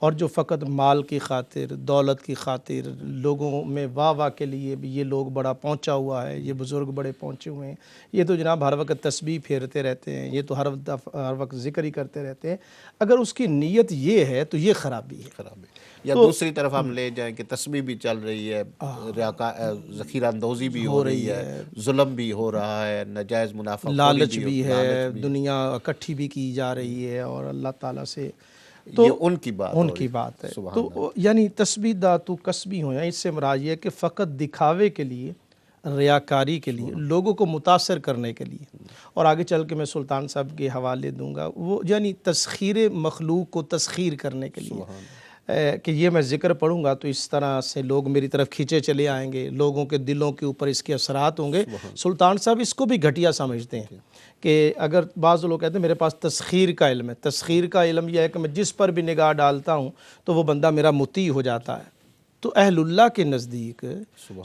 اور جو فقط مال کی خاطر، دولت کی خاطر، لوگوں میں واہ واہ کے لیے بھی یہ لوگ بڑا پہنچا ہوا ہے، یہ بزرگ بڑے پہنچے ہوئے ہیں، یہ تو جناب ہر وقت تسبیح پھیرتے رہتے ہیں، یہ تو ہر وقت ذکر ہی کرتے رہتے ہیں، اگر اس کی نیت یہ ہے تو یہ خرابی ہے۔ یا دوسری طرف ہم لے جائیں کہ تسبیح بھی چل رہی ہے، ذخیرہ اندوزی بھی ہو رہی ہے، ظلم بھی ہو رہا ہے، ناجائز منافع خوری لالچ بھی ہے، دنیا اکٹھی بھی کی جا رہی ہے، اور اللہ تعالیٰ سے تو یہ ان کی بات ہے۔ تو یعنی تسبیح تو کسبی ہو، اس سے مراد یہ ہے کہ فقط دکھاوے کے لیے، ریاکاری کے لیے، لوگوں کو متاثر کرنے کے لیے، اور آگے چل کے میں سلطان صاحب کے حوالے دوں گا، وہ یعنی تسخیر مخلوق کو تسخیر کرنے کے لیے کہ یہ میں ذکر پڑھوں گا تو اس طرح سے لوگ میری طرف کھینچے چلے آئیں گے، لوگوں کے دلوں کے اوپر اس کے اثرات ہوں گے۔ سلطان صاحب اس کو بھی گھٹیا سمجھتے ہیں کہ اگر بعض لوگ کہتے ہیں میرے پاس تسخیر کا علم ہے، تسخیر کا علم یہ ہے کہ میں جس پر بھی نگاہ ڈالتا ہوں تو وہ بندہ میرا مطیع ہو جاتا ہے۔ تو اہل اللہ کے نزدیک،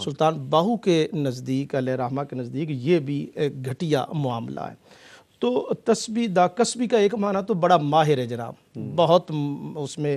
سلطان باہو کے نزدیک، علیہ رحمہ کے نزدیک یہ بھی ایک گھٹیا معاملہ ہے۔ تو تسبیح کسبی کا ایک معنی تو بڑا ماہر ہے جناب، بہت اس میں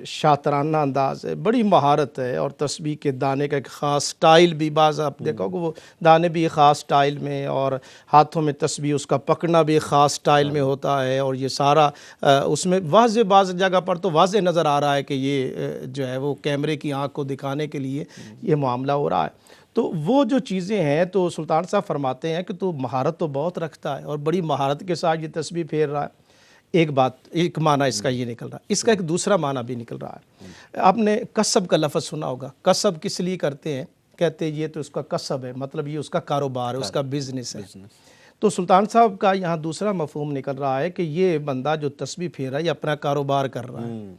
شاطرانہ انداز ہے، بڑی مہارت ہے، اور تسبیح کے دانے کا ایک خاص سٹائل بھی، بعض آپ دیکھو کہ وہ دانے بھی ایک خاص سٹائل میں، اور ہاتھوں میں تسبیح اس کا پکڑنا بھی ایک خاص سٹائل میں ہوتا ہے، اور یہ سارا اس میں واضح، بعض جگہ پر تو واضح نظر آ رہا ہے کہ یہ جو ہے وہ کیمرے کی آنکھ کو دکھانے کے لیے یہ معاملہ ہو رہا ہے۔ تو وہ جو چیزیں ہیں تو سلطان صاحب فرماتے ہیں کہ تو مہارت تو بہت رکھتا ہے، اور بڑی مہارت کے ساتھ یہ تسبیح پھیر رہا ہے۔ ایک معنی اس کا یہ نکل رہا ہے، اس کا ایک دوسرا معنی بھی نکل رہا ہے۔ آپ نے کسب کا لفظ سنا ہوگا، کسب کس لیے کرتے ہیں؟ کہتے ہیں یہ تو اس کا کسب ہے، مطلب یہ اس کا کاروبار ہے، اس کا بزنس ہے۔ تو سلطان صاحب کا یہاں دوسرا مفہوم نکل رہا ہے کہ یہ بندہ جو تسبیح پھیر رہا ہے یہ اپنا کاروبار کر رہا ہے،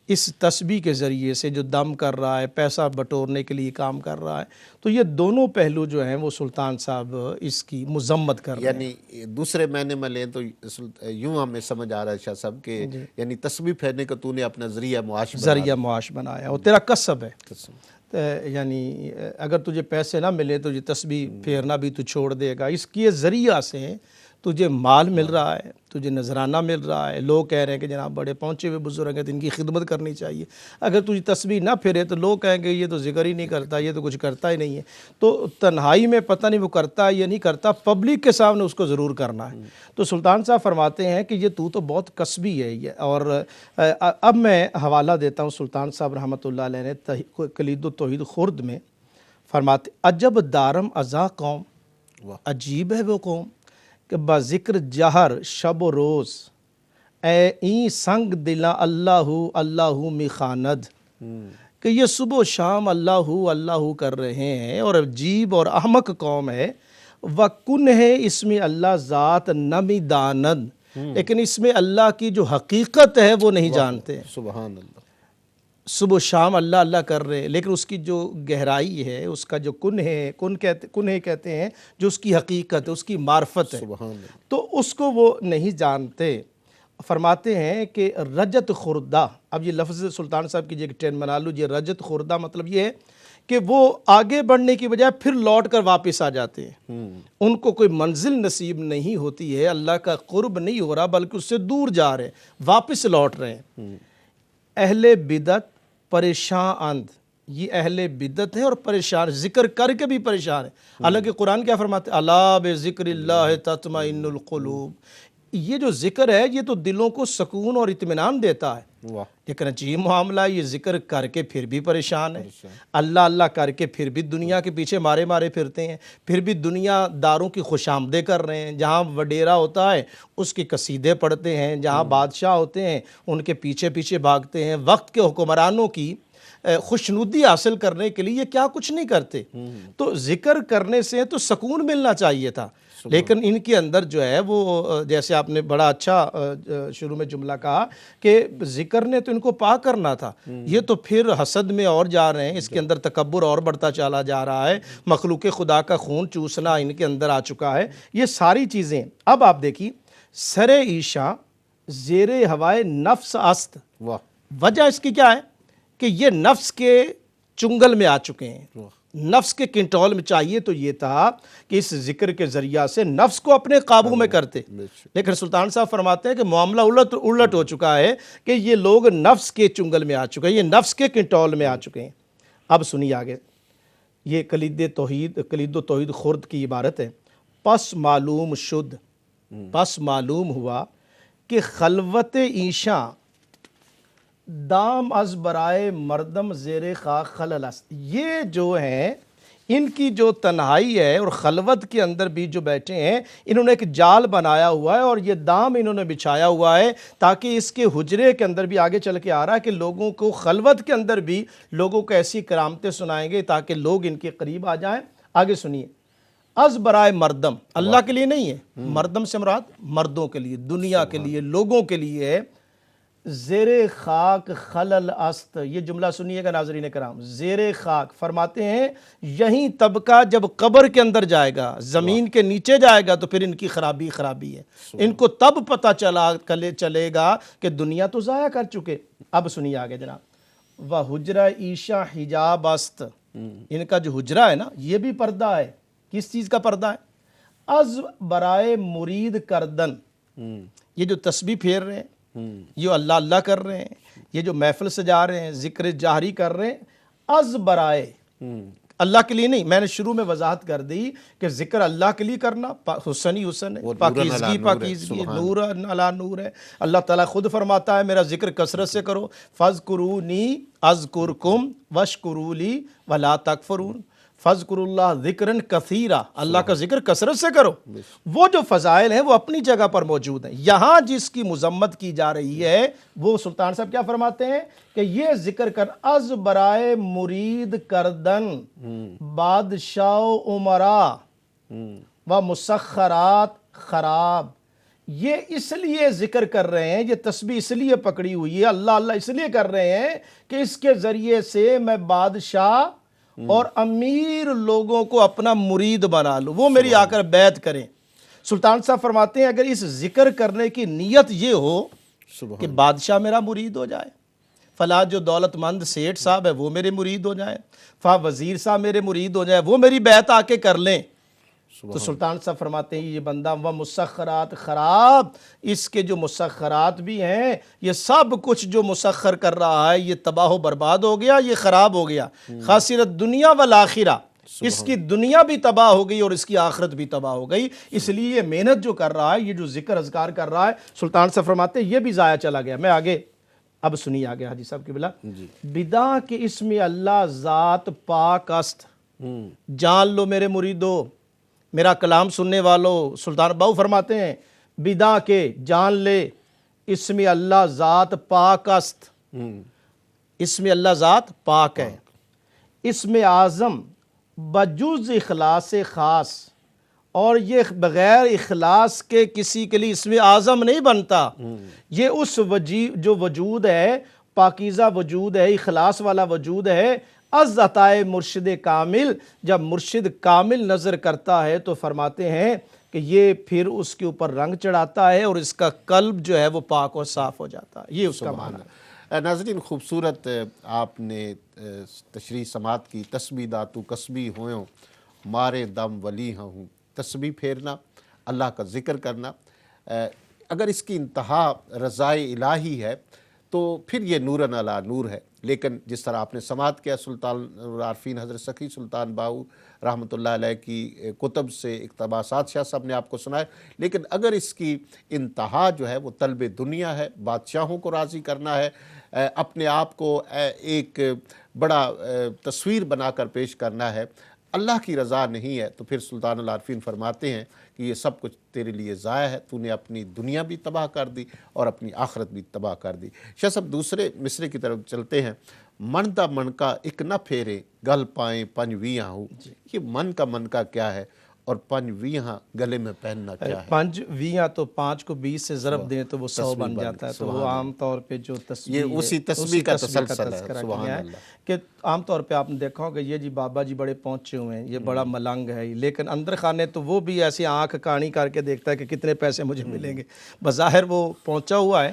اس تسبیح کے ذریعے سے جو دم کر رہا ہے، پیسہ بٹورنے کے لیے کام کر رہا ہے۔ تو یہ دونوں پہلو جو ہیں وہ سلطان صاحب اس کی مذمت کر رہے ہیں۔ یعنی دوسرے معنی میں لیں تو یوں ہمیں سمجھ آ رہا ہے شاہ صاحب کہ یعنی تسبیح پھیرنے کا تو نے اپنا ذریعہ معاش بنایا، اور تیرا کسب ہے، یعنی اگر تجھے پیسے نہ ملے تو یہ تسبیح پھیرنا بھی تو چھوڑ دے گا۔ اس کے ذریعہ سے تجھے مال مل رہا ہے، تجھے نذرانہ مل رہا ہے، لوگ کہہ رہے ہیں کہ جناب بڑے پہنچے ہوئے بزرگ ہیں تو ان کی خدمت کرنی چاہیے۔ اگر تجھے تسبیح نہ پھیرے تو لوگ کہیں گے یہ تو ذکر ہی نہیں کرتا، یہ تو کچھ کرتا ہی نہیں ہے۔ تو تنہائی میں پتہ نہیں وہ کرتا ہے یا نہیں کرتا، پبلک کے سامنے اس کو ضرور کرنا ہے۔ تو سلطان صاحب فرماتے ہیں کہ یہ تو بہت کسبی ہے یہ۔ اور اب میں حوالہ دیتا ہوں، سلطان صاحب رحمۃ اللہ علیہ نے کلید التوحید خرد میں فرماتے عجب دارم ازا قوم، عجیب ہے وہ قوم کہ با ذکر جہر شب و روز، اے این سنگ دلا اللہ می خاند، کہ یہ صبح و شام اللہ کر رہے ہیں، اور عجیب اور احمق قوم ہے۔ وَکُن ہے اس میں اللہ ذات نمی داند، لیکن اس میں اللہ کی جو حقیقت ہے وہ نہیں جانتے۔ سبحان اللہ، صبح و شام اللہ کر رہے ہیں، لیکن اس کی جو گہرائی ہے، اس کا جو کن کہتے ہیں جو اس کی حقیقت ہے، اس کی معرفت ہے، سبحان اللہ، تو اس کو وہ نہیں جانتے۔ فرماتے ہیں کہ رجت خوردہ، اب یہ لفظ سلطان صاحب کی ایک ٹرمینالوجی، رجت خوردہ مطلب یہ ہے کہ وہ آگے بڑھنے کی بجائے پھر لوٹ کر واپس آ جاتے ہیں، ان کو کوئی منزل نصیب نہیں ہوتی ہے، اللہ کا قرب نہیں ہو رہا بلکہ اس سے دور جا رہے ہیں، واپس لوٹ رہے ہیں۔ اہل بدعت پریشان اند، یہ اہل بدعت ہے اور پریشان، ذکر کر کے بھی پریشان ہے۔ حالانکہ قرآن کیا فرماتے ہیں؟ الا بذکر اللہ تطمئن القلوب، یہ جو ذکر ہے یہ تو دلوں کو سکون اور اطمینان دیتا ہے، لیکن عجیب معاملہ ہے، یہ ذکر کر کے پھر بھی پریشان ہے، اللہ کر کے پھر بھی دنیا کے پیچھے مارے پھرتے ہیں، پھر بھی دنیا داروں کی خوش آمدیں کر رہے ہیں، جہاں وڈیرا ہوتا ہے اس کے قصیدے پڑھتے ہیں، جہاں بادشاہ ہوتے ہیں ان کے پیچھے بھاگتے ہیں، وقت کے حکمرانوں کی خوشنودی حاصل کرنے کے لیے یہ کیا کچھ نہیں کرتے۔ تو ذکر کرنے سے تو سکون ملنا چاہیے تھا، لیکن ان کے اندر جو ہے وہ، جیسے آپ نے بڑا اچھا شروع میں جملہ کہا کہ ذکر نے تو ان کو پاک کرنا تھا، یہ تو پھر حسد میں اور جا رہے ہیں، اس کے اندر تکبر اور بڑھتا چلا جا رہا ہے، مخلوق خدا کا خون چوسنا ان کے اندر آ چکا ہے، یہ ساری چیزیں۔ اب آپ دیکھیے، سر عیشا زیر ہوائے نفس است، وجہ اس کی کیا ہے کہ یہ نفس کے چنگل میں آ چکے ہیں، نفس کے کنٹرول میں چاہیے تو یہ تھا کہ اس ذکر کے ذریعہ سے نفس کو اپنے قابو میں کرتے، لیکن سلطان صاحب فرماتے ہیں کہ معاملہ الٹ ہو چکا ہے کہ یہ لوگ نفس کے چنگل میں آ چکے ہیں، یہ نفس کے کنٹرول میں آ چکے ہیں۔ اب سنیے آگے، یہ کلید و توحید خرد کی عبارت ہے۔ پس معلوم شد، پس معلوم ہوا کہ خلوت ایشاں دام از برائے مردم زیر خاک خلل است۔ یہ جو ہیں ان کی جو تنہائی ہے اور خلوت کے اندر بھی جو بیٹھے ہیں، انہوں نے ایک جال بنایا ہوا ہے اور یہ دام انہوں نے بچھایا ہوا ہے تاکہ اس کے حجرے کے اندر بھی آگے چل کے آ رہا ہے کہ لوگوں کو خلوت کے اندر بھی لوگوں کو ایسی کرامتیں سنائیں گے تاکہ لوگ ان کے قریب آ جائیں۔ آگے سنیے، از برائے مردم، اللہ کے لیے نہیں ہے، مردم سے مراد مردوں کے لیے، دنیا کے لیے، لوگوں کے لیے ہے۔ زیر خاک خلل است، یہ جملہ سنیے گا ناظرین کرام، زیر خاک فرماتے ہیں یہیں طبقہ جب قبر کے اندر جائے گا، زمین کے نیچے جائے گا تو پھر ان کی خرابی ہے، ان کو تب پتہ چلے گا کہ دنیا تو ضائع کر چکے۔ اب سنیے آگے جناب، وحجرہ عیشہ حجاب است، ان کا جو حجرہ ہے نا یہ بھی پردہ ہے۔ کس چیز کا پردہ ہے؟ از برائے مرید کردن، یہ جو تسبیح پھیر رہے ہیں، یہ اللہ اللہ کر رہے ہیں، یہ جو محفل سجا رہے ہیں، ذکر جاہری کر رہے ہیں، از برائے، اللہ کے لیے نہیں۔ میں نے شروع میں وضاحت کر دی کہ ذکر اللہ کے لیے کرنا حسن ہی حسن ہے، پاکیزگی پاکیزگی، نور علی نور ہے۔ اللہ تعالیٰ خود فرماتا ہے میرا ذکر کثرت سے کرو، فاذکرونی اذکرکم واشکروا لی ولا تکفرون، فاذکروا اللہ ذکرا کثیرا، اللہ کا ذکر کثرت سے کرو۔ وہ جو فضائل ہیں وہ اپنی جگہ پر موجود ہیں، یہاں جس کی مذمت کی جا رہی ہے وہ سلطان صاحب کیا فرماتے ہیں کہ یہ ذکر کر از برائے مرید کردن بادشاہ عمرا و مسخرات خراب، یہ اس لیے ذکر کر رہے ہیں، یہ تسبیح اس لیے پکڑی ہوئی ہے، اللہ اللہ اس لیے کر رہے ہیں کہ اس کے ذریعے سے میں بادشاہ اور امیر لوگوں کو اپنا مرید بنا لوں، وہ میری آ کر بیعت کریں۔ سلطان صاحب فرماتے ہیں اگر اس ذکر کرنے کی نیت یہ ہو کہ بادشاہ میرا مرید ہو جائے، فلاں جو دولت مند سیٹھ صاحب ہے وہ میرے مرید ہو جائیں، فلاں وزیر صاحب میرے مرید ہو جائے، وہ میری بیعت آ کے کر لیں، تو سلطان صاحب فرماتے ہیں یہ بندہ و مسخرات خراب، اس کے جو مسخرات بھی ہیں یہ سب کچھ جو مسخر کر رہا ہے یہ تباہ و برباد ہو گیا، یہ خراب ہو گیا، خاسرت دنیا والآخرہ، اس کی دنیا بھی تباہ ہو گئی اور اس کی آخرت بھی تباہ ہو گئی۔ اس لیے یہ محنت جو کر رہا ہے، یہ جو ذکر اذکار کر رہا ہے، سلطان صاحب فرماتے ہیں یہ بھی ضائع چلا گیا۔ میں آگے اب سنیے آگے حاجی صاحب کی بلا، بدا کے اسم اللہ ذات پاک است، جان لو میرے مریدو، میرا کلام سننے والو، سلطان باؤ فرماتے ہیں بدا کے جان لے اسم اللہ ذات پاک است، اسم اللہ ذات پاک ہے، اسم اعظم بجز اخلاص خاص، اور یہ بغیر اخلاص کے کسی کے لیے اسم اعظم نہیں بنتا، یہ اس جو وجود ہے، پاکیزہ وجود ہے، اخلاص والا وجود ہے۔ از عطائے مرشد کامل، جب مرشد کامل نظر کرتا ہے تو فرماتے ہیں کہ یہ پھر اس کے اوپر رنگ چڑھاتا ہے اور اس کا قلب جو ہے وہ پاک اور صاف ہو جاتا ہے، یہ اس کا معنی ہے۔ ناظرین خوبصورت آپ نے تشریح سماعت کی، تسبیح داتو کسبی ہوئوں مارے دم ولی ہوں، تسبیح پھیرنا، اللہ کا ذکر کرنا، اگر اس کی انتہا رضائے الہی ہے تو پھر یہ نورن علی نور ہے۔ لیکن جس طرح آپ نے سماعت کیا سلطان العارفین حضرت سخی سلطان باؤ رحمۃ اللہ علیہ کی کتب سے اقتباسات شاہ صاحب نے آپ کو سنائے، لیکن اگر اس کی انتہا جو ہے وہ طلب دنیا ہے، بادشاہوں کو راضی کرنا ہے، اپنے آپ کو ایک بڑا تصویر بنا کر پیش کرنا ہے، اللہ کی رضا نہیں ہے، تو پھر سلطان العارفین فرماتے ہیں کہ یہ سب کچھ تیرے لیے ضائع ہے، تو نے اپنی دنیا بھی تباہ کر دی اور اپنی آخرت بھی تباہ کر دی۔ شاہ صاحب دوسرے مصرے کی طرف چلتے ہیں، من دا من کا ایک نہ پھیرے گل پائیں پنجویاں ہوں، یہ من کا کیا ہے اور پنجویاں گلے میں پہننا کیا ہے؟ پنجویاں تو 5 کو 20 سے ضرب دیں تو وہ 100 بن جاتا ہے، تو وہ عام طور پہ جو تسبیح یہ اسی تسبیح کا تسلسل ہے، سبحان اللہ، کہ عام طور پہ آپ نے دیکھا ہوگا یہ جی بابا جی بڑے پہنچے ہوئے ہیں، یہ بڑا ملنگ ہے، لیکن اندر خانے تو وہ بھی ایسی آنکھ کانی کر کے دیکھتا ہے کہ کتنے پیسے مجھے ملیں گے، بظاہر وہ پہنچا ہوا ہے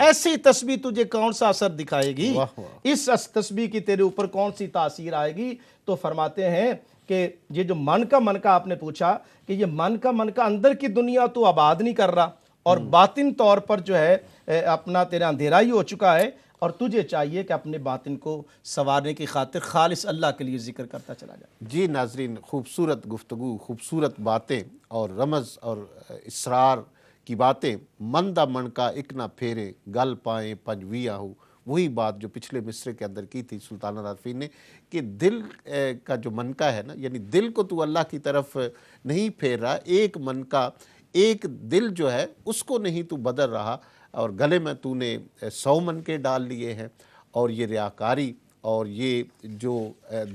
ایسی تسبیح تجھے کون سا اثر دکھائے گی، واہ واہ۔ اس تسبیح کی تیرے اوپر کون سی تاثیر آئے گی؟ تو فرماتے ہیں کہ یہ جو من کا آپ نے پوچھا کہ یہ من کا اندر کی دنیا تو آباد نہیں کر رہا، اور باطن طور پر جو ہے اپنا تیرا اندھیرا ہی ہو چکا ہے، اور تجھے چاہیے کہ اپنے باطن کو سنوارنے کی خاطر خالص اللہ کے لیے ذکر کرتا چلا جائے۔ جی ناظرین، خوبصورت گفتگو، خوبصورت باتیں اور رمز اور اسرار کی باتیں، مندہ من کا ایک نہ پھیرے گل پائیں پنجویاں ہو، وہی بات جو پچھلے مصرے کے اندر کی تھی سلطان عارفین نے کہ دل کا جو منکا ہے نا، یعنی دل کو تو اللہ کی طرف نہیں پھیر رہا، ایک منکا ایک دل جو ہے اس کو نہیں تو بدل رہا، اور گلے میں تو نے 100 منکے ڈال لیے ہیں، اور یہ ریاکاری اور یہ جو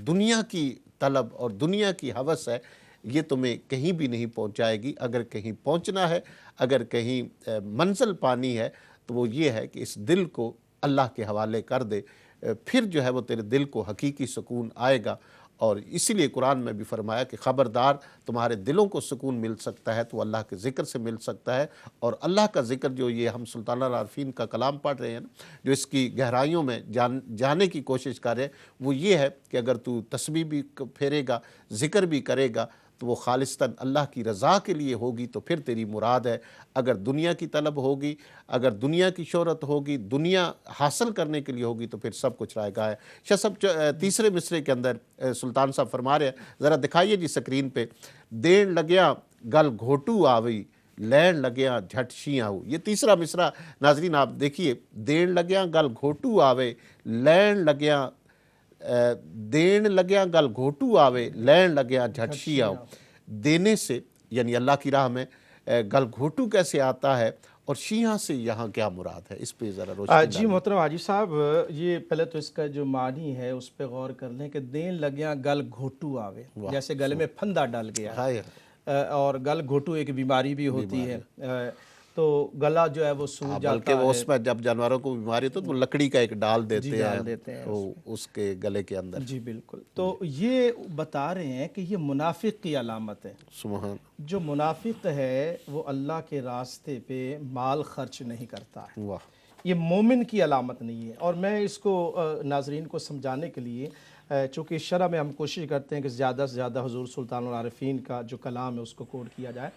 دنیا کی طلب اور دنیا کی ہوس ہے، یہ تمہیں کہیں بھی نہیں پہنچائے گی۔ اگر کہیں پہنچنا ہے، اگر کہیں منزل پانی ہے، تو وہ یہ ہے کہ اس دل کو اللہ کے حوالے کر دے، پھر جو ہے وہ تیرے دل کو حقیقی سکون آئے گا۔ اور اسی لیے قرآن میں بھی فرمایا کہ خبردار، تمہارے دلوں کو سکون مل سکتا ہے تو اللہ کے ذکر سے مل سکتا ہے۔ اور اللہ کا ذکر جو یہ ہم سلطان العارفین کا کلام پڑھ رہے ہیں نا، جو اس کی گہرائیوں میں جانے کی کوشش کر رہے ہیں، وہ یہ ہے کہ اگر تو تسبیح بھی پھیرے گا، ذکر بھی کرے گا، تو وہ خالصتاً اللہ کی رضا کے لیے ہوگی، تو پھر تیری مراد ہے۔ اگر دنیا کی طلب ہوگی، اگر دنیا کی شہرت ہوگی، دنیا حاصل کرنے کے لیے ہوگی، تو پھر سب کچھ رائے گا ہے۔ شاہ صاحب تیسرے مصرے کے اندر سلطان صاحب فرما رہے ہیں، ذرا دکھائیے جی سکرین پہ، دین لگیا گل گھوٹو آوئی لین لگیا جھٹ شیاں ہو۔ یہ تیسرا مصرع ناظرین آپ دیکھیے، دین لگیا گل گھوٹو آوے لین لگیا، دین لگیا گل گھوٹو آوے لین لگیا جھٹ شیاں ہو۔ دینے سے یعنی اللہ کی راہ میں گل گھوٹو کیسے آتا ہے، اور شیعہ سے یہاں کیا مراد ہے، اس پہ ذرا روشنی جی محترم حاجی صاحب، یہ پہلے تو اس کا جو معنی ہے اس پہ غور کر لیں کہ دین لگیا گل گھوٹو آوے، جیسے گلے میں پھندا ڈال گیا ہے، اور گل گھوٹو ایک بیماری بھی ہوتی ہے، تو گلا جو ہے وہ سوج جاتا ہے، بلکہ وہ اس میں جب جانوروں کو بیماری تو وہ لکڑی کا ایک ڈال دیتے ہیں اس کے گلے کے اندر۔ جی بالکل، تو یہ بتا رہے ہیں کہ یہ منافق کی علامت ہے۔ سبحان، جو منافق ہے وہ اللہ کے راستے پہ مال خرچ نہیں کرتا ہے، واہ، یہ مومن کی علامت نہیں ہے۔ اور میں اس کو ناظرین کو سمجھانے کے لیے، چونکہ شرح میں ہم کوشش کرتے ہیں کہ زیادہ سے زیادہ حضور سلطان العارفین کا جو کلام ہے اس کو کوٹ کیا جائے،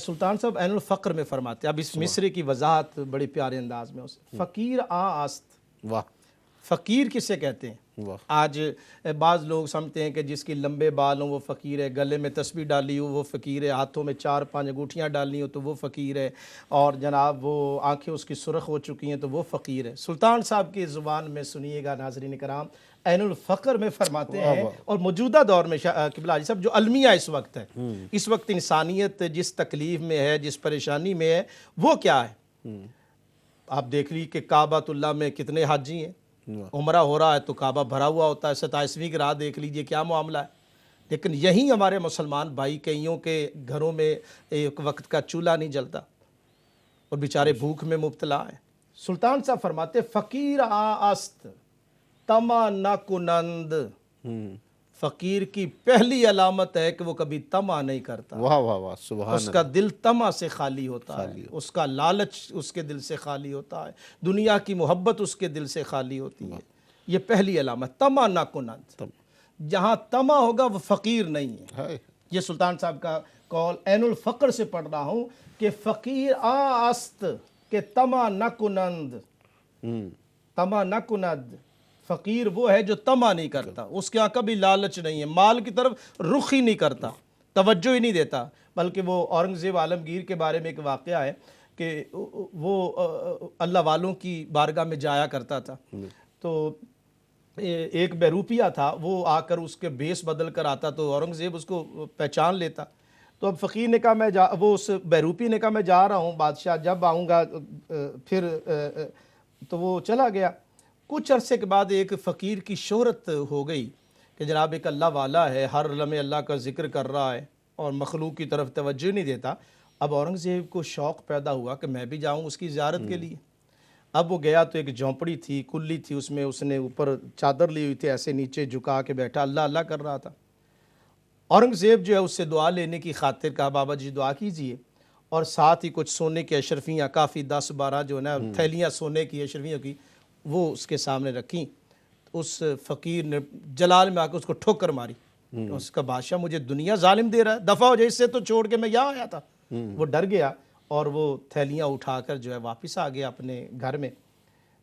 سلطان صاحب عین الفقر میں فرماتے ہیں، اب اس مصرے کی وضاحت بڑے پیارے انداز میں، فقیر آست، واہ، فقیر کسے کہتے ہیں؟ واہ، آج بعض لوگ سمجھتے ہیں کہ جس کی لمبے بال ہوں وہ فقیر ہے، گلے میں تسبیح ڈالی ہو وہ فقیر ہے، ہاتھوں میں 4-5 انگوٹھیاں ڈالنی ہو تو وہ فقیر ہے، اور جناب وہ آنکھیں اس کی سرخ ہو چکی ہیں تو وہ فقیر ہے۔ سلطان صاحب کی زبان میں سنیے گا ناظرین کرام، عین الفقر میں فرماتے ہیں، اور موجودہ دور میں قبلہ حاجی صاحب جو المیہ اس وقت ہے، اس وقت انسانیت جس تکلیف میں ہے، جس پریشانی میں ہے، وہ کیا ہے؟ آپ دیکھ لی کہ کعبۃ اللہ میں کتنے حاجی ہیں، عمرہ ہو رہا ہے تو کعبہ بھرا ہوا ہوتا ہے، 27ویں کی رات دیکھ لیجئے کیا معاملہ ہے۔ لیکن یہیں ہمارے مسلمان بھائی کئیوں کے گھروں میں ایک وقت کا چولہا نہیں جلتا، اور بیچارے بھوک میں مبتلا ہیں۔ سلطان صاحب فرماتے فقیر آست طمع نہ کنند، فقیر کی پہلی علامت ہے کہ وہ کبھی طمع نہیں کرتا، واہ واہ واہ، سبحان، اس کا دل طمع سے خالی ہوتا ہے، اس کا لالچ اس کے دل سے خالی ہوتا ہے، دنیا کی محبت اس کے دل سے خالی ہوتی ہے۔ یہ پہلی علامت، طمع نہ کنند، جہاں طمع ہوگا وہ فقیر نہیں ہے۔ یہ سلطان صاحب کا قول عین الفقر سے پڑھ رہا ہوں کہ فقیر آست کہ طمع نہ کنند، طمع نہ کند، فقیر وہ ہے جو طمع نہیں کرتا، اس کے ہاں کبھی لالچ نہیں ہے، مال کی طرف رخ ہی نہیں کرتا، توجہ ہی نہیں دیتا۔ بلکہ وہ اورنگزیب عالمگیر کے بارے میں ایک واقعہ ہے کہ وہ اللہ والوں کی بارگاہ میں جایا کرتا تھا، تو ایک بہروپیہ تھا، وہ آ کر اس کے بھیس بدل کر آتا تو اورنگزیب اس کو پہچان لیتا۔ تو اب فقیر نے کہا وہ اس بہروپی نے کہا میں جا رہا ہوں بادشاہ، جب آؤں گا پھر، تو وہ چلا گیا۔ کچھ عرصے کے بعد ایک فقیر کی شہرت ہو گئی کہ جناب ایک اللہ والا ہے، ہر لمحے اللہ کا ذکر کر رہا ہے اور مخلوق کی طرف توجہ نہیں دیتا۔ اب اورنگزیب کو شوق پیدا ہوا کہ میں بھی جاؤں اس کی زیارت کے لیے۔ اب وہ گیا تو ایک جھونپڑی تھی، کلی تھی، اس میں اس نے اوپر چادر لی ہوئی تھی، ایسے نیچے جھکا کے بیٹھا اللہ اللہ کر رہا تھا۔ اورنگزیب جو ہے اس سے دعا لینے کی خاطر کہا بابا جی دعا کیجئے، اور ساتھ ہی کچھ سونے کی اشرفیاں کافی 10-12 جو ہے نا تھیلیاں سونے کی اشرفیوں کی وہ اس کے سامنے رکھیں. اس فقیر نے جلال میں آ کے اس کو ٹھوکر ماری. اس کا بادشاہ مجھے دنیا ظالم دے رہا ہے, دفع ہو جائے اس سے تو چھوڑ کے میں یہاں آیا تھا. وہ ڈر گیا اور وہ تھیلیاں اٹھا کر جو ہے واپس آ گیا اپنے گھر میں.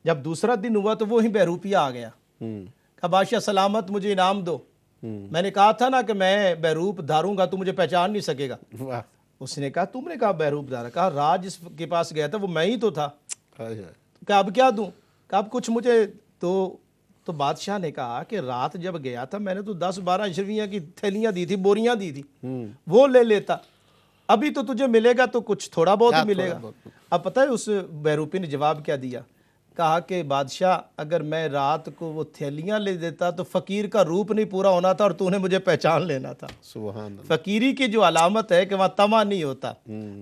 جب دوسرا دن ہوا تو وہی بہروپیہ آ گیا. کہا بادشاہ سلامت مجھے انعام دو. میں نے کہا تھا نا کہ میں بہروپ دھاروں گا تو مجھے پہچان نہیں سکے گا. اس نے کہا تم نے کہا بہروپ دھارا؟ کہا راج جس کے پاس گیا تھا وہ میں ہی تو تھا. کہا اب کیا دوں؟ کہا اب کچھ مجھے تو بادشاہ نے کہا کہ رات جب گیا تھا میں نے تو 10-12 اشرفیاں کی تھیلیاں دی تھی, بوریاں دی تھی, وہ لے لیتا. ابھی تو تجھے ملے گا تو کچھ تھوڑا بہت ہی ملے گا. اب پتہ ہے اس بہروپی نے جواب کیا دیا؟ کہا کہ بادشاہ اگر میں رات کو وہ تھیلیاں لے دیتا تو فقیر کا روپ نہیں پورا ہونا تھا اور تو نے مجھے پہچان لینا تھا. سبحان اللہ. فقیری کی جو علامت ہے کہ وہاں طمع نہیں ہوتا,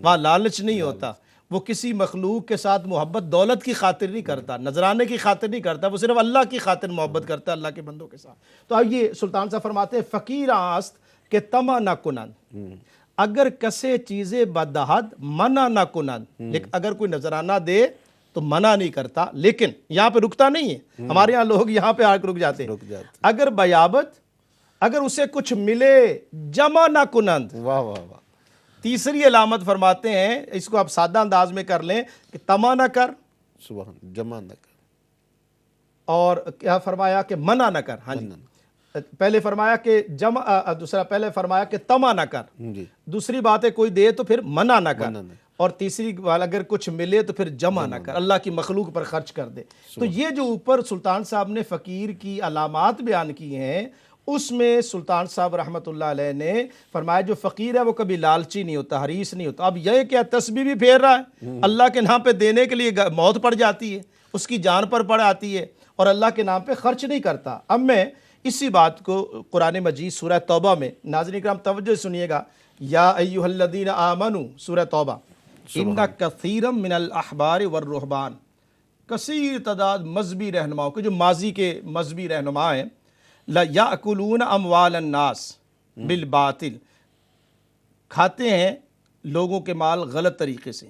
وہاں لالچ نہیں ہوتا, وہ کسی مخلوق کے ساتھ محبت دولت کی خاطر نہیں کرتا, نذرانے کی خاطر نہیں کرتا, وہ صرف اللہ کی خاطر محبت کرتا ہے, اللہ کے بندوں کے ساتھ. تو اب یہ سلطان صاحب فرماتے ہیں فقیر آست کہ طمع نہ کنند, اگر کسے چیزیں بدہد منع نہ کنند. لیکن اگر کوئی نذرانہ دے تو منع نہیں کرتا, لیکن یہاں پہ رکتا نہیں ہے. ہمارے یہاں لوگ یہاں پہ آ کے رک جاتے ہیں. اگر بیابت, اگر اسے کچھ ملے جمع نہ کنند. واہ واہ واہ. تیسری علامت فرماتے ہیں, اس کو آپ سادہ انداز میں کر لیں کہ طمع نہ کر, سبحان, جمع نہ کر, اور کیا فرمایا کہ منع نہ کر. ہاں جی, پہلے فرمایا کہ دوسرا پہلے فرمایا کہ طمع نہ کر, دوسری بات ہے کوئی دے تو پھر منع نہ کر, اور تیسری بات اگر کچھ ملے تو پھر جمع نہ کر, اللہ کی مخلوق پر خرچ کر دے. تو یہ جو اوپر سلطان صاحب نے فقیر کی علامات بیان کی ہیں, اس میں سلطان صاحب رحمۃ اللہ علیہ نے فرمایا جو فقیر ہے وہ کبھی لالچی نہیں ہوتا, حریص نہیں ہوتا. اب یہ کیا تسبیح بھی پھیر رہا ہے, اللہ کے نام پہ دینے کے لیے موت پڑ جاتی ہے, اس کی جان پر پڑ آتی ہے, اور اللہ کے نام پہ خرچ نہیں کرتا. اب میں اسی بات کو قرآن مجید سورہ توبہ میں, ناظرین کرام توجہ سنیے گا, یا ایھا الذین آمنوا سورہ توبہ, ان کثیرا من الاحبار والرہبان, کثیر تعداد مذہبی رہنماؤں کے جو ماضی کے مذہبی رہنما ہیں, لا یاکلون اموال الناس بالباطل, کھاتے ہیں لوگوں کے مال غلط طریقے سے,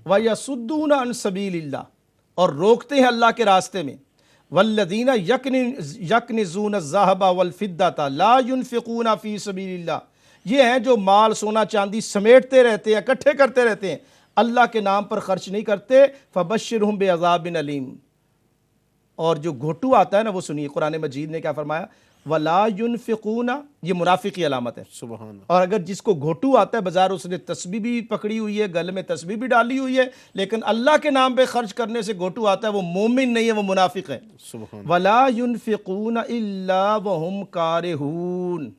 ویصدون عن سبیل اللہ, اور روکتے ہیں اللہ کے راستے میں, والذین یکنزون الذھب والفضة لا ينفقون فی سبیل اللہ, یہ ہیں جو مال سونا چاندی سمیٹتے رہتے ہیں, اکٹھے کرتے رہتے ہیں, اللہ کے نام پر خرچ نہیں کرتے. فبشرہم بعذاب علیم, اور جو گھوٹو آتا ہے نا وہ سنیے, قرآن مجید نے کیا فرمایا, ولا ينفقون, یہ منافق کی علامت ہے. سبحان اللہ. اور اگر جس کو گھوٹو آتا ہے بازار, اس نے تسبیح بھی پکڑی ہوئی ہے, گل میں تسبیح بھی ڈالی ہوئی ہے, لیکن اللہ کے نام پہ خرچ کرنے سے گھوٹو آتا ہے, وہ مومن نہیں ہے, وہ منافق ہے. سبحان. ولا ينفقون الا وهم کارہون,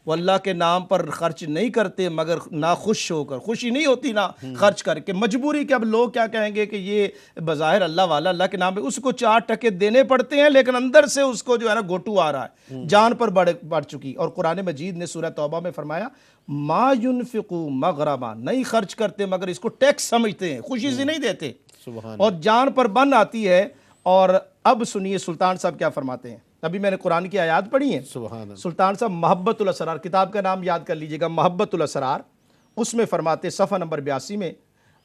وہ اللہ کے نام پر خرچ نہیں کرتے مگر ناخوش ہو کر, خوشی نہیں ہوتی نا خرچ کر کے, مجبوری کہ اب لوگ کیا کہیں گے کہ یہ بظاہر اللہ والا, اللہ کے نام پہ اس کو 4 ٹکے دینے پڑتے ہیں, لیکن اندر سے اس کو جو ہے نا گھوٹو آ رہا ہے, جان پر بڑھ چکی. اور قرآن مجید نے سورہ توبہ میں فرمایا ما ينفقوا مغرما, نہیں خرچ کرتے مگر اس کو ٹیکس سمجھتے ہیں, خوشی سے نہیں دیتے, اور جان پر بن آتی ہے. اور اب سنیے سلطان صاحب کیا فرماتے ہیں. ابھی میں نے قرآن کی آیات پڑھی ہیں. سلطان صاحب محبت الاسرار, کتاب کا نام یاد کر لیجئے گا, محبت الاسرار, اس میں فرماتے صفحہ نمبر 82 میں,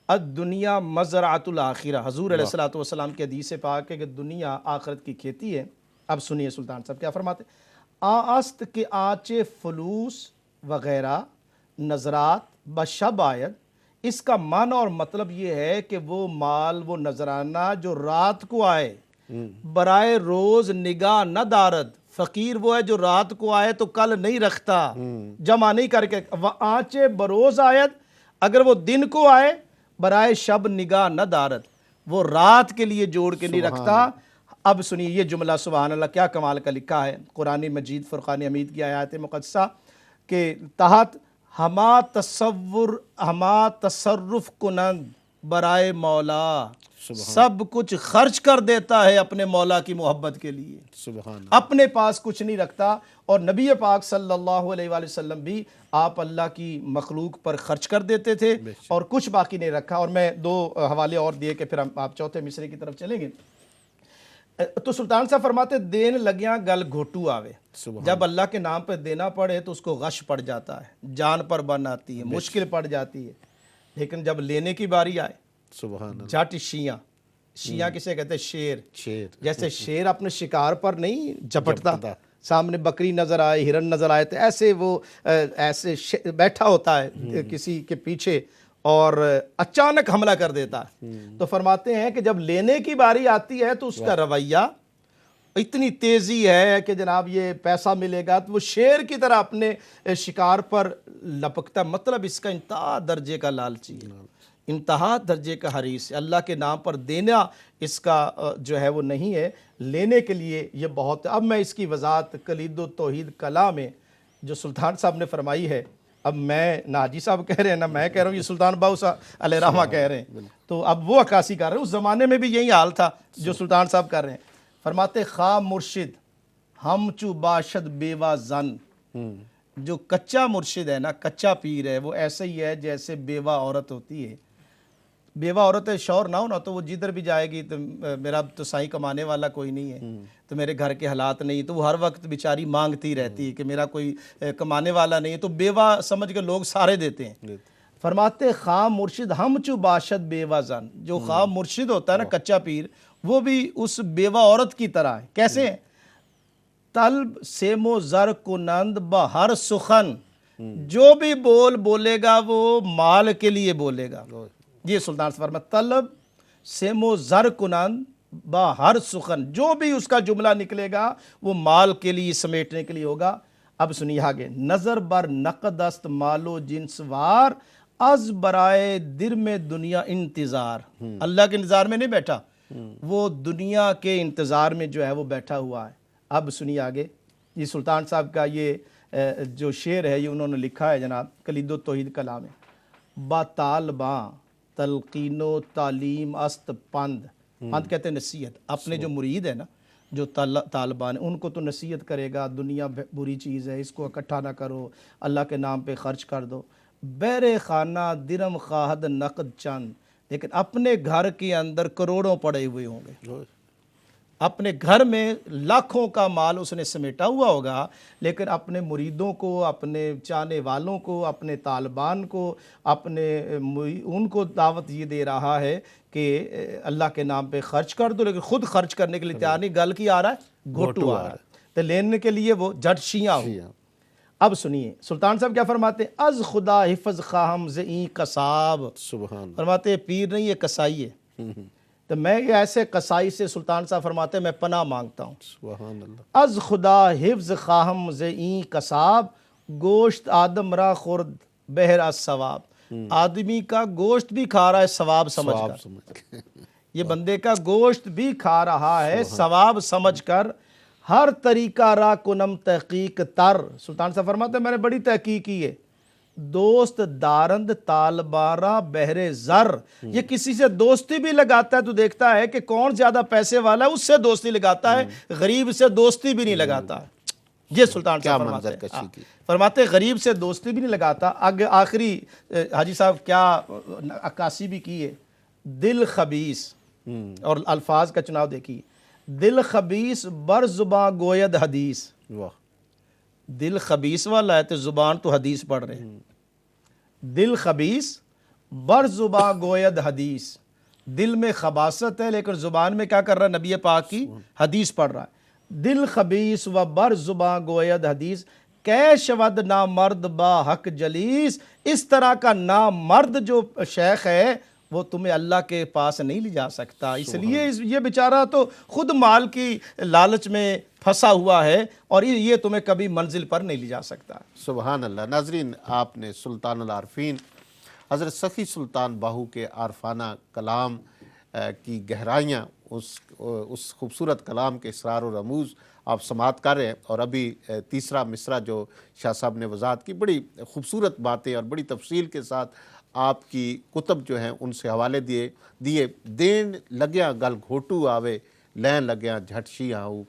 الدنیا مزرعۃ الآخرہ, حضور علیہ الصلوۃ والسلام کی حدیث پاک ہے کہ دنیا آخرت کی کھیتی ہے. اب سنیے سلطان صاحب کیا فرماتے, آست کے آنچے فلوس وغیرہ نظرات بشب آید, اس کا معنی اور مطلب یہ ہے کہ وہ مال, وہ نذرانہ جو رات کو آئے برائے روز نگاہ نہ دارد. فقیر وہ ہے جو رات کو آئے تو کل نہیں رکھتا, جمع نہیں کر کے. آنچے بروز آیت, اگر وہ دن کو آئے برائے شب نگاہ نہ دارد, وہ رات کے لیے جوڑ کے نہیں رکھتا. اب سنیے یہ جملہ سبحان اللہ کیا کمال کا لکھا ہے قرآن مجید فرقان حمید کی آیات مقدسہ کے تحت, ہما تصرف کنند برائے مولا, سب کچھ خرچ کر دیتا ہے اپنے مولا کی محبت کے لیے, اپنے پاس کچھ نہیں رکھتا. اور نبی پاک صلی اللہ علیہ وآلہ وسلم بھی آپ اللہ کی مخلوق پر خرچ کر دیتے تھے اور کچھ باقی نہیں رکھا. اور میں 2 حوالے اور دیے کہ پھر آپ چوتھے مصرے کی طرف چلیں گے. تو سلطان صاحب فرماتے دین لگیاں گل گھوٹو آوے, جب اللہ کے نام پہ دینا پڑے تو اس کو غش پڑ جاتا ہے, جان پر بن آتی ہے, مشکل پڑ جاتی ہے. لیکن جب لینے کی باری آئے سبحان اللہ، جٹ شیاں کسے کہتے ہیں؟ شیر. شیر جیسے شیر اپنے شکار پر نہیں جھپٹتا، جھپٹتا. سامنے بکری نظر آئے، ہرن نظر آئے تو ایسے وہ ایسے بیٹھا ہوتا ہے کسی کے پیچھے اور اچانک حملہ کر دیتا ہے. تو فرماتے ہیں کہ جب لینے کی باری آتی ہے تو اس کا رویہ اتنی تیزی ہے کہ جناب یہ پیسہ ملے گا تو وہ شیر کی طرح اپنے شکار پر لپکتا. مطلب اس کا انتہا درجے کا لالچی ہے، انتہا درجے کا حریص ہے. اللہ کے نام پر دینا اس کا جو ہے وہ نہیں ہے، لینے کے لیے یہ بہت. اب میں اس کی وضاحت کلید التوحید کلا میں جو سلطان صاحب نے فرمائی ہے، اب میں نہ حاجی صاحب کہہ رہے ہیں نہ میں کہہ رہا ہوں، یہ سلطان باؤ صاحب علیہ رحمہ کہہ رہے ہیں، تو اب وہ عکاسی کر رہے ہیں. اس زمانے میں بھی یہی حال تھا جو سلطان صاحب کر رہے ہیں. فرماتے خواہ مرشد ہم چو باشد بیوہ زن. جو کچا مرشد ہے نا، کچا پیر ہے، وہ ایسے ہی ہے جیسے بیوہ عورت ہوتی ہے. بیوہ عورت ہے، شوہر نہ ہونا تو وہ جدھر بھی جائے گی تو میرا تو سائیں کمانے والا کوئی نہیں ہے، تو میرے گھر کے حالات نہیں، تو وہ ہر وقت بیچاری مانگتی رہتی ہے کہ میرا کوئی کمانے والا نہیں ہے، تو بیوہ سمجھ کے لوگ سارے دیتے ہیں. فرماتے خواہ مرشد ہم چو باشد بیوہ زن. جو خواہ مرشد ہوتا ہے نا، کچا پیر، وہ بھی اس بیوہ عورت کی طرح ہے. کیسے ہیں؟ طلب سیم و زر کنند بہر سخن. جو بھی بولے گا وہ مال کے لیے بولے گا. یہ سلطان سے فرمایا طلب سیم و زر کنند بہر سخن. جو بھی اس کا جملہ نکلے گا وہ مال کے لیے سمیٹنے کے لیے ہوگا. اب سنیے آگے. نظر بر نقد است مالو جنس وار از برائے در میں دنیا انتظار. اللہ کے انتظار میں نہیں بیٹھا، وہ دنیا کے انتظار میں جو ہے وہ بیٹھا ہوا ہے. اب سنیے آگے. یہ سلطان صاحب کا یہ جو شعر ہے یہ انہوں نے لکھا ہے جناب کلید التوحید کلا میں. با طالباں تلقین و تعلیم است پند. پند کہتے ہیں نصیحت. اپنے جو مرید ہے نا، جو طالبان ان کو تو نصیحت کرے گا، دنیا بری چیز ہے، اس کو اکٹھا نہ کرو، اللہ کے نام پہ خرچ کر دو. بیر خانہ درم خواہد نقد چند. لیکن اپنے گھر کے اندر کروڑوں پڑے ہوئے ہوں گے، اپنے گھر میں لاکھوں کا مال اس نے سمیٹا ہوا ہوگا، لیکن اپنے مریدوں کو، اپنے چاہنے والوں کو، اپنے طالبان کو، ان کو دعوت یہ دے رہا ہے کہ اللہ کے نام پہ خرچ کر دو، لیکن خود خرچ کرنے کے لیے تیار نہیں. گل کی آ رہا ہے؟ گھوٹو آ رہا ہے. تو لینے کے لیے وہ جٹ شیعہ ہو. اب سنیے سلطان صاحب کیا فرماتے ہیں. از خدا حفظ خواہم ز این قصاب. سبحان. فرماتے ہیں پیر نہیں، یہ قصائی ہے. تو میں یہ ایسے قصائی سے سلطان صاحب فرماتے ہیں میں پناہ مانگتا ہوں. سبحان اللہ. از خدا حفظ خواہم ز این قصاب گوشت آدم را خورد بہر از ثواب. آدمی کا گوشت بھی کھا رہا ہے ثواب سمجھ کر. یہ بندے کا گوشت بھی کھا رہا ہے ثواب سمجھ کر. ہر طریقہ را کنم تحقیق تر. سلطان صاحب فرماتے ہیں میں نے بڑی تحقیق کی ہے. دوست دارند طالبارا بہر زر. یہ کسی سے دوستی بھی لگاتا ہے تو دیکھتا ہے کہ کون زیادہ پیسے والا ہے، اس سے دوستی لگاتا ہے، غریب سے دوستی بھی نہیں لگاتا. یہ سلطان صاحب فرماتے ہیں غریب سے دوستی بھی نہیں لگاتا. آخری حاجی صاحب کیا عکاسی بھی کی ہے. دل خبیث، اور الفاظ کا چناؤ دیکھیے. دل خبیث بر زباں گوید حدیث. دل خبیث والا ہے تو زبان تو حدیث پڑھ رہے ہیں. دل خبیث بر زباں گوید حدیث. دل میں خباثت ہے لیکن زبان میں کیا کر رہا ہے؟ نبی پاک کی حدیث پڑھ رہا ہے. دل خبیث و بر زباں گوید حدیث کہ شود نامرد با حق جلیس. اس طرح کا نامرد جو شیخ ہے وہ تمہیں اللہ کے پاس نہیں لے جا سکتا. اس لیے یہ بیچارہ تو خود مال کی لالچ میں پھنسا ہوا ہے اور یہ تمہیں کبھی منزل پر نہیں لے جا سکتا. سبحان اللہ. ناظرین، آپ نے سلطان العارفین حضرت سخی سلطان باہو کے عارفانہ کلام کی گہرائیاں، اس خوبصورت کلام کے اسرار و رموز آپ سماعت کر رہے ہیں. اور ابھی تیسرا مصرع جو شاہ صاحب نے وضاحت کی، بڑی خوبصورت باتیں اور بڑی تفصیل کے ساتھ آپ کی کتب جو ہیں ان سے حوالے دیے. دین لگیا گل گھوٹو آوے لین لگیا جھٹ شیعہ ہو.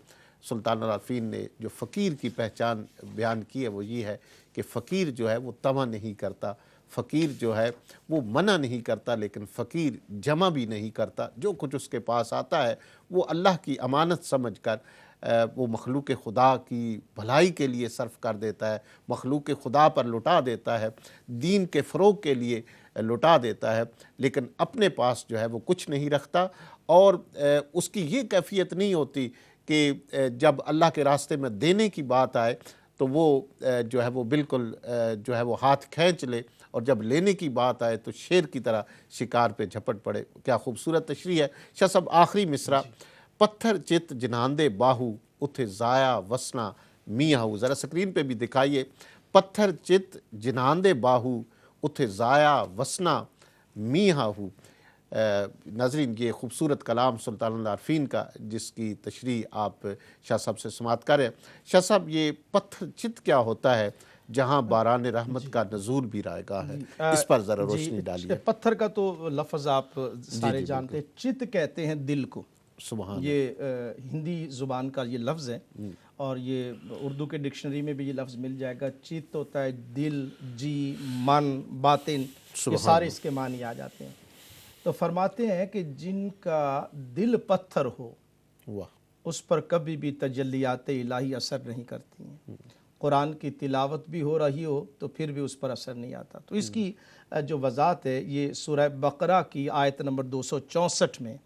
سلطان العارفین نے جو فقیر کی پہچان بیان کی ہے وہ یہ ہے کہ فقیر جو ہے وہ طمع نہیں کرتا، فقیر جو ہے وہ منع نہیں کرتا، لیکن فقیر جمع بھی نہیں کرتا. جو کچھ اس کے پاس آتا ہے وہ اللہ کی امانت سمجھ کر وہ مخلوق خدا کی بھلائی کے لیے صرف کر دیتا ہے، مخلوق خدا پر لٹا دیتا ہے، دین کے فروغ کے لیے لٹا دیتا ہے، لیکن اپنے پاس جو ہے وہ کچھ نہیں رکھتا، اور اس کی یہ کیفیت نہیں ہوتی کہ جب اللہ کے راستے میں دینے کی بات آئے تو وہ جو ہے وہ بالکل جو ہے وہ ہاتھ کھینچ لے، اور جب لینے کی بات آئے تو شیر کی طرح شکار پہ جھپٹ پڑے۔ کیا خوبصورت تشریح ہے۔ شاہ صاحب آخری مصرع، پتھر چت جناندے باہو اتھے ضائع وسنا میاں ہو، ذرا سکرین پہ بھی دکھائیے، پتھر چت جناندے باہو اتھے ضائع وسنا میاں ہو۔ ناظرین، یہ خوبصورت کلام سلطان العارفین کا، جس کی تشریح آپ شاہ صاحب سے سماعت کر رہے ہیں۔ شاہ صاحب، یہ پتھر چت کیا ہوتا ہے جہاں باران رحمت کا نزول بھی رائے گاہ ہے، اس پر ذرا روشنی ڈالیے۔ پتھر کا تو لفظ آپ سارے جانتے ہیں، چت کہتے ہیں دل کو، سبحان یہ ہندی زبان کا یہ لفظ ہے، اور یہ اردو کے ڈکشنری میں بھی یہ لفظ مل جائے گا۔ چت ہوتا ہے دل، جی، من، باطن، یہ سارے اس کے معنی آ جاتے ہیں۔ تو فرماتے ہیں کہ جن کا دل پتھر ہو اس پر کبھی بھی تجلیات الہی اثر نہیں کرتی ہیں۔ قرآن کی تلاوت بھی ہو رہی ہو تو پھر بھی اس پر اثر نہیں آتا۔ تو اس کی جو وضاحت ہے یہ سورہ بقرہ کی آیت نمبر 264 میں،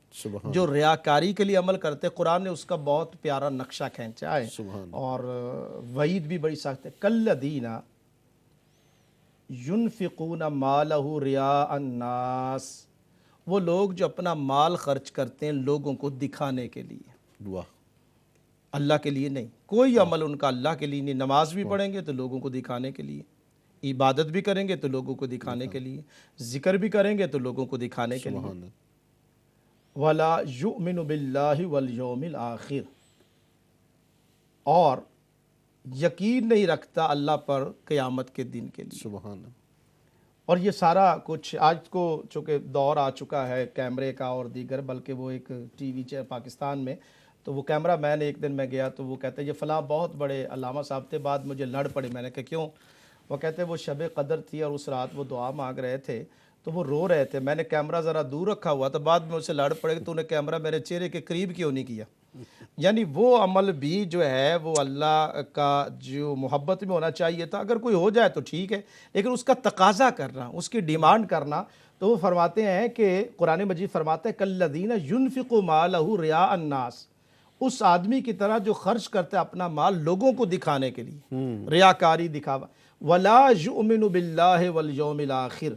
جو ریاکاری کے لیے عمل کرتے، قرآن نے اس کا بہت پیارا نقشہ کھینچا ہے، اور وعید بھی بڑی سخت ہے۔ کالذین ینفقون مالہ رئاء الناس، وہ لوگ جو اپنا مال خرچ کرتے ہیں لوگوں کو دکھانے کے لیے، اللہ کے لیے نہیں۔ کوئی عمل ان کا اللہ کے لیے نہیں۔ نماز بھی پڑھیں گے تو لوگوں کو دکھانے کے لیے، عبادت بھی کریں گے تو لوگوں کو دکھانے کے لیے، ذکر بھی کریں گے تو لوگوں کو دکھانے کے لیے۔ وَلَا يُؤْمِنُ بِاللَّهِ وَالْيَوْمِ الْآخِرِ، اور یقین نہیں رکھتا اللہ پر قیامت کے دن کے لیے۔ سبحان اللہ۔ اور یہ سارا کچھ آج کو چونکہ دور آ چکا ہے کیمرے کا اور دیگر، بلکہ وہ ایک ٹی وی پاکستان میں، تو وہ کیمرہ مین ایک دن میں گیا تو وہ کہتے ہیں یہ فلاں بہت بڑے علامہ صاحب تھے، بعد مجھے لڑ پڑے۔ میں نے کہا کیوں؟ وہ کہتے ہیں وہ شب قدر تھی اور اس رات وہ دعا مانگ رہے تھے تو وہ رو رہے تھے، میں نے کیمرہ ذرا دور رکھا ہوا تو بعد میں اسے لڑ پڑے کہ تو نے کیمرہ میرے چہرے کے قریب کیوں نہیں کیا۔ یعنی وہ عمل بھی جو ہے وہ اللہ کا جو محبت میں ہونا چاہیے تھا، اگر کوئی ہو جائے تو ٹھیک ہے، لیکن اس کا تقاضا کرنا، اس کی ڈیمانڈ کرنا، تو وہ فرماتے ہیں کہ قرآن مجید فرماتا ہے کالذین ینفقوا مالہ رئاء الناس، اس آدمی کی طرح جو خرچ کرتا ہے اپنا مال لوگوں کو دکھانے کے لیے، ریاکاری، دکھاوا۔ وَلَا يُؤْمِنُ بِاللَّهِ وَالْيَوْمِ الْآخِرِ،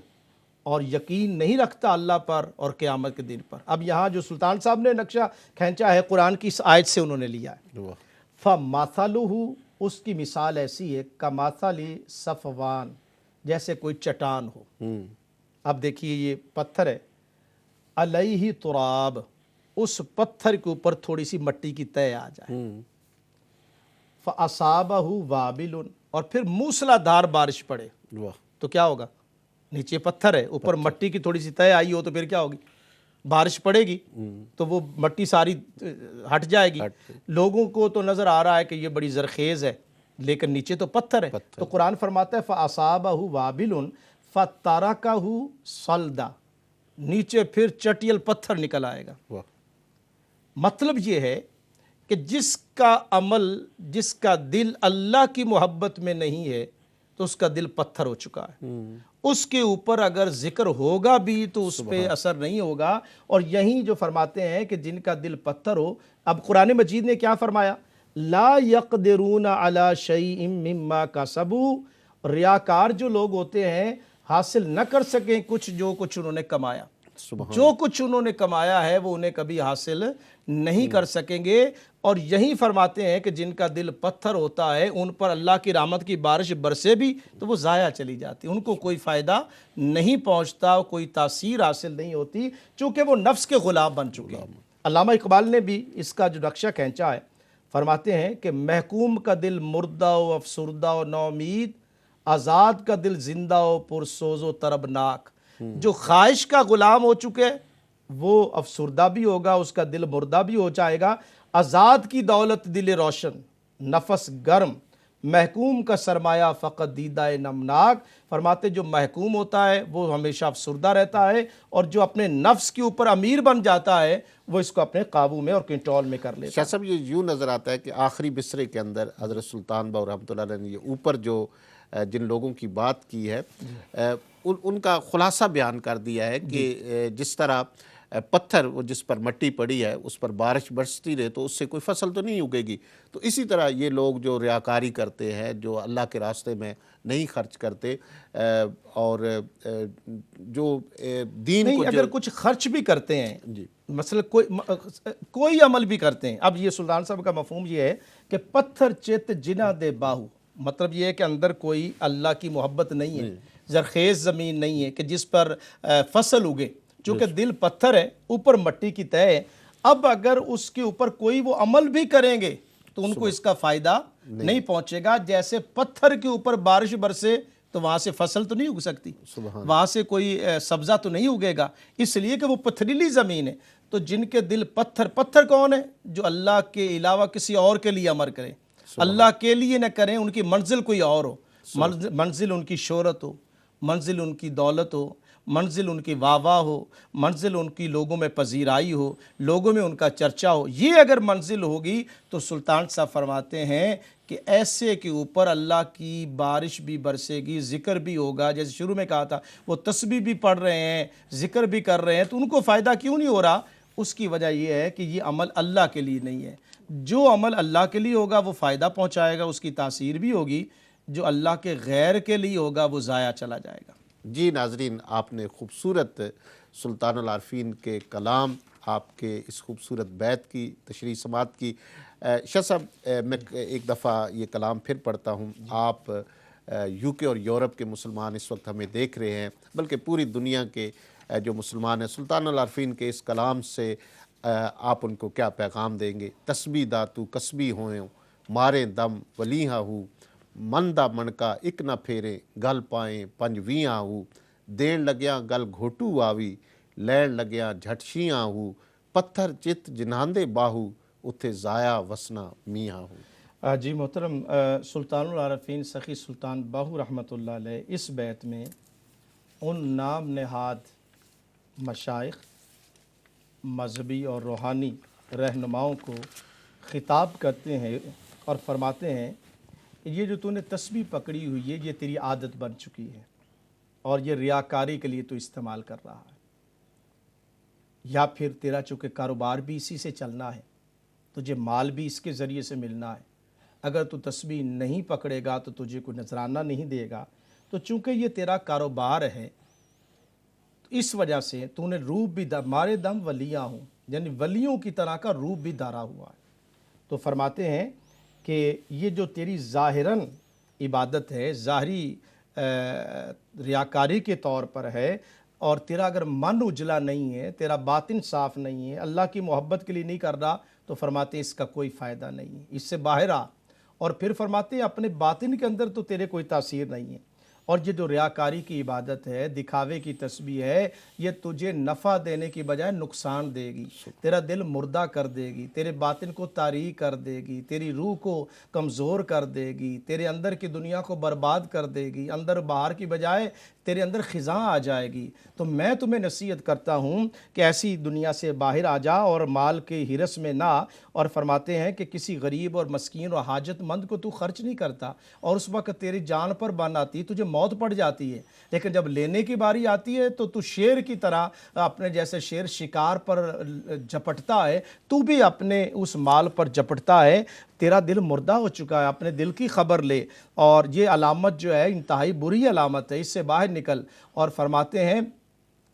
اور یقین نہیں رکھتا اللہ پر اور قیامت کے دن پر۔ اب یہاں جو سلطان صاحب نے نقشہ کھینچا ہے قرآن کی اس آیت سے انہوں نے لیا ہے۔ فَمَثَلُهُ، اس کی مثال ایسی ہے کَمَثَلِ صَفْوَانَ، جیسے کوئی چٹان ہو۔ اب دیکھیے یہ پتھر ہے، علیہ تراب، اس پتھر کے اوپر تھوڑی سی مٹی کی تہ آ جائے، فَأَصَابَهُ وَابِلٌ، اور پھر موسلا دھار بارش پڑے تو کیا ہوگا؟ نیچے پتھر ہے، اوپر مٹی کی تھوڑی سی تہ آئی ہو تو پھر کیا ہوگی؟ بارش پڑے گی تو وہ مٹی ساری ہٹ جائے گی۔ لوگوں کو تو نظر آ رہا ہے کہ یہ بڑی زرخیز ہے، لیکن نیچے تو پتھر ہے۔ تو قرآن فرماتا ہے فَأَصَابَهُ وَابِلٌ فَتَرَكَهُ صَلْدًا، نیچے پھر چٹیل پتھر نکل آئے گا۔ مطلب یہ ہے کہ جس کا عمل، جس کا دل اللہ کی محبت میں نہیں ہے تو اس کا دل پتھر ہو چکا ہے۔ اس کے اوپر اگر ذکر ہوگا بھی تو اس پہ اثر نہیں ہوگا۔ اور یہیں جو فرماتے ہیں کہ جن کا دل پتھر ہو، اب قرآن مجید نے کیا فرمایا؟ لا یقدرون علی شیء مما کسبوا، ریاکار جو لوگ ہوتے ہیں حاصل نہ کر سکیں کچھ جو کچھ انہوں نے کمایا، جو کچھ انہوں نے کمایا ہے وہ انہیں کبھی حاصل نہیں کر سکیں گے۔ اور یہی فرماتے ہیں کہ جن کا دل پتھر ہوتا ہے ان پر اللہ کی رحمت کی بارش برسے بھی تو وہ ضائع چلی جاتی، ان کو کوئی فائدہ نہیں پہنچتا، کوئی تاثیر حاصل نہیں ہوتی، چونکہ وہ نفس کے غلام بن چکے ہیں۔ علامہ اقبال نے بھی اس کا جو نقشہ کھینچا ہے، فرماتے ہیں کہ محکوم کا دل مردہ و افسردہ و نومید، آزاد کا دل زندہ و پرسوز و طربناک۔ جو خواہش کا غلام ہو چکے وہ افسردہ بھی ہوگا، اس کا دل مردہ بھی ہو جائے گا۔ آزاد کی دولت دل روشن، نفس گرم، محکوم کا سرمایہ فقط دیدہ نمناک۔ فرماتے جو محکوم ہوتا ہے وہ ہمیشہ افسردہ رہتا ہے، اور جو اپنے نفس کے اوپر امیر بن جاتا ہے وہ اس کو اپنے قابو میں اور کنٹرول میں کر لیتا ہے۔ شاہ صاحب، یہ یوں نظر آتا ہے کہ آخری بسرے کے اندر حضرت سلطان باہو رحمۃ اللہ علیہ نے یہ اوپر جو جن لوگوں کی بات کی ہے ان کا خلاصہ بیان کر دیا ہے کہ جس طرح پتھر وہ جس پر مٹی پڑی ہے اس پر بارش برستی رہے تو اس سے کوئی فصل تو نہیں اگے گی، تو اسی طرح یہ لوگ جو ریاکاری کرتے ہیں، جو اللہ کے راستے میں نہیں خرچ کرتے اور جو دین نہیں، کو اگر کچھ خرچ بھی کرتے ہیں، جی مثلا کوئی عمل بھی کرتے ہیں، اب یہ سلطان صاحب کا مفہوم یہ ہے کہ پتھر چت جنا دے باہو، مطلب یہ ہے کہ اندر کوئی اللہ کی محبت نہیں ہے، زرخیز زمین نہیں ہے کہ جس پر فصل اگے، چونکہ دل پتھر ہے، اوپر مٹی کی تہ ہے، اب اگر اس کے اوپر کوئی وہ عمل بھی کریں گے تو ان کو اس کا فائدہ نہیں پہنچے گا، جیسے پتھر کے اوپر بارش برسے تو وہاں سے فصل تو نہیں اگ سکتی، وہاں سے کوئی سبزہ تو نہیں اگے گا، اس لیے کہ وہ پتھریلی زمین ہے۔ تو جن کے دل پتھر کون ہے؟ جو اللہ کے علاوہ کسی اور کے لیے عمل کریں، اللہ کے لیے نہ کریں، ان کی منزل کوئی اور ہو، منزل ان کی شہرت ہو، منزل ان کی دولت ہو، منزل ان کی واہ واہ ہو، منزل ان کی لوگوں میں پذیرائی ہو، لوگوں میں ان کا چرچا ہو، یہ اگر منزل ہوگی تو سلطان صاحب فرماتے ہیں کہ ایسے کے اوپر اللہ کی بارش بھی برسے گی، ذکر بھی ہوگا، جیسے شروع میں کہا تھا وہ تسبیح بھی پڑھ رہے ہیں، ذکر بھی کر رہے ہیں، تو ان کو فائدہ کیوں نہیں ہو رہا؟ اس کی وجہ یہ ہے کہ یہ عمل اللہ کے لیے نہیں ہے۔ جو عمل اللہ کے لیے ہوگا وہ فائدہ پہنچائے گا، اس کی تاثیر بھی ہوگی، جو اللہ کے غیر کے لیے ہوگا وہ ضائع چلا جائے گا۔ جی ناظرین، آپ نے خوبصورت سلطان العارفین کے کلام، آپ کے اس خوبصورت بیت کی تشریح سماعت کی۔ شاہ صاحب، میں ایک دفعہ یہ کلام پھر پڑھتا ہوں۔ آپ یو کے اور یورپ کے مسلمان اس وقت ہمیں دیکھ رہے ہیں، بلکہ پوری دنیا کے جو مسلمان ہیں، سلطان العارفین کے اس کلام سے آپ ان کو کیا پیغام دیں گے؟ تسبیح دا تو کسبی ہوئیں، مارے دم ولیہاں ہو، مندا منکا اک نہ پھیرے، گل پائیں پنجویاں ہو، دین لگیاں گل گھوٹو آوی، لین لگیاں جھٹشیاں ہو، پتھر چت جناندے باہو، اتھے ضائع وسنا میاں ہو۔ جی محترم، سلطان العارفین سخی سلطان باہو رحمۃ اللہ علیہ اس بیت میں ان نام نہاد مشائخ، مذہبی اور روحانی رہنماؤں کو خطاب کرتے ہیں اور فرماتے ہیں کہ یہ جو تو نے تسبیح پکڑی ہوئی ہے یہ تیری عادت بن چکی ہے اور یہ ریاکاری کے لیے تو استعمال کر رہا ہے، یا پھر تیرا چونکہ کاروبار بھی اسی سے چلنا ہے، تجھے مال بھی اس کے ذریعے سے ملنا ہے، اگر تو تسبیح نہیں پکڑے گا تو تجھے کوئی نذرانہ نہیں دے گا، تو چونکہ یہ تیرا کاروبار ہے تو اس وجہ سے تو نے روپ بھی مارے دم ولیاں ہوں، یعنی ولیوں کی طرح کا روپ بھی دھارا ہوا ہے۔ تو فرماتے ہیں کہ یہ جو تیری ظاہراً عبادت ہے، ظاہری ریاکاری کے طور پر ہے، اور تیرا اگر من اجلا نہیں ہے، تیرا باطن صاف نہیں ہے، اللہ کی محبت کے لیے نہیں کر رہا، تو فرماتے ہیں اس کا کوئی فائدہ نہیں ہے، اس سے باہر آ۔ اور پھر فرماتے ہیں اپنے باطن کے اندر تو تیرے کوئی تاثیر نہیں ہے، اور یہ جو ریاکاری کی عبادت ہے، دکھاوے کی تسبیح ہے، یہ تجھے نفع دینے کی بجائے نقصان دے گی، تیرا دل مردہ کر دے گی، تیرے باطن کو تاریک کر دے گی، تیری روح کو کمزور کر دے گی، تیرے اندر کی دنیا کو برباد کر دے گی، اندر باہر کی بجائے تیرے اندر خزاں آ جائے گی۔ تو میں تمہیں نصیحت کرتا ہوں کہ ایسی دنیا سے باہر آ جا اور مال کے ہرس میں نہ۔ اور فرماتے ہیں کہ کسی غریب اور مسکین اور حاجت مند کو تو خرچ نہیں کرتا، اور اس وقت تیری جان پر بن آتی، تجھے موت پڑ جاتی ہے، لیکن جب لینے کی باری آتی ہے تو شیر کی طرح اپنے جیسے شیر شکار پر جھپٹتا ہے، تو بھی اپنے اس مال پر جھپٹتا ہے۔ تیرا دل مردہ ہو چکا ہے، اپنے دل کی خبر لے، اور یہ علامت جو ہے انتہائی بری علامت ہے، اس سے باہر نکل۔ اور فرماتے ہیں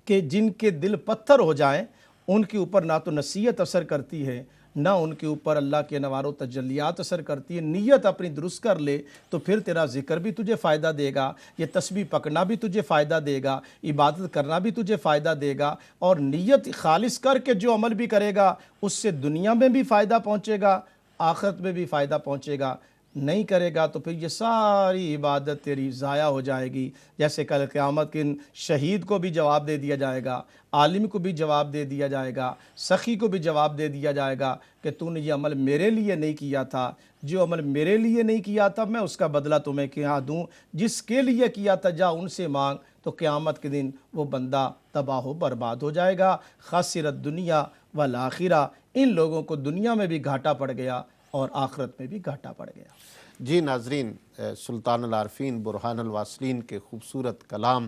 کہ جن کے دل پتھر ہو جائیں ان کے اوپر نہ تو نصیحت اثر کرتی ہے، نہ ان کے اوپر اللہ کے انوار و تجلیات اثر کرتی ہے۔ نیت اپنی درست کر لے تو پھر تیرا ذکر بھی تجھے فائدہ دے گا، یہ تسبیح پکڑنا بھی تجھے فائدہ دے گا، عبادت کرنا بھی تجھے فائدہ دے گا، اور نیت خالص کر کے جو عمل بھی کرے گا اس سے دنیا میں بھی فائدہ پہنچے گا، آخرت میں بھی فائدہ پہنچے گا۔ نہیں کرے گا تو پھر یہ ساری عبادت تیری ضائع ہو جائے گی، جیسے کل قیامت کے شہید کو بھی جواب دے دیا جائے گا، عالم کو بھی جواب دے دیا جائے گا، سخی کو بھی جواب دے دیا جائے گا کہ تو نے یہ عمل میرے لیے نہیں کیا تھا، جو عمل میرے لیے نہیں کیا تھا میں اس کا بدلہ تمہیں کیا دوں، جس کے لیے کیا تھا جا ان سے مانگ۔ تو قیامت کے دن وہ بندہ تباہ و برباد ہو جائے گا۔ خسرت دنیا والآخرہ، ان لوگوں کو دنیا میں بھی گھاٹا پڑ گیا اور آخرت میں بھی گھاٹا پڑ گیا۔ جی ناظرین، سلطان العارفین برہان الواصلین کے خوبصورت کلام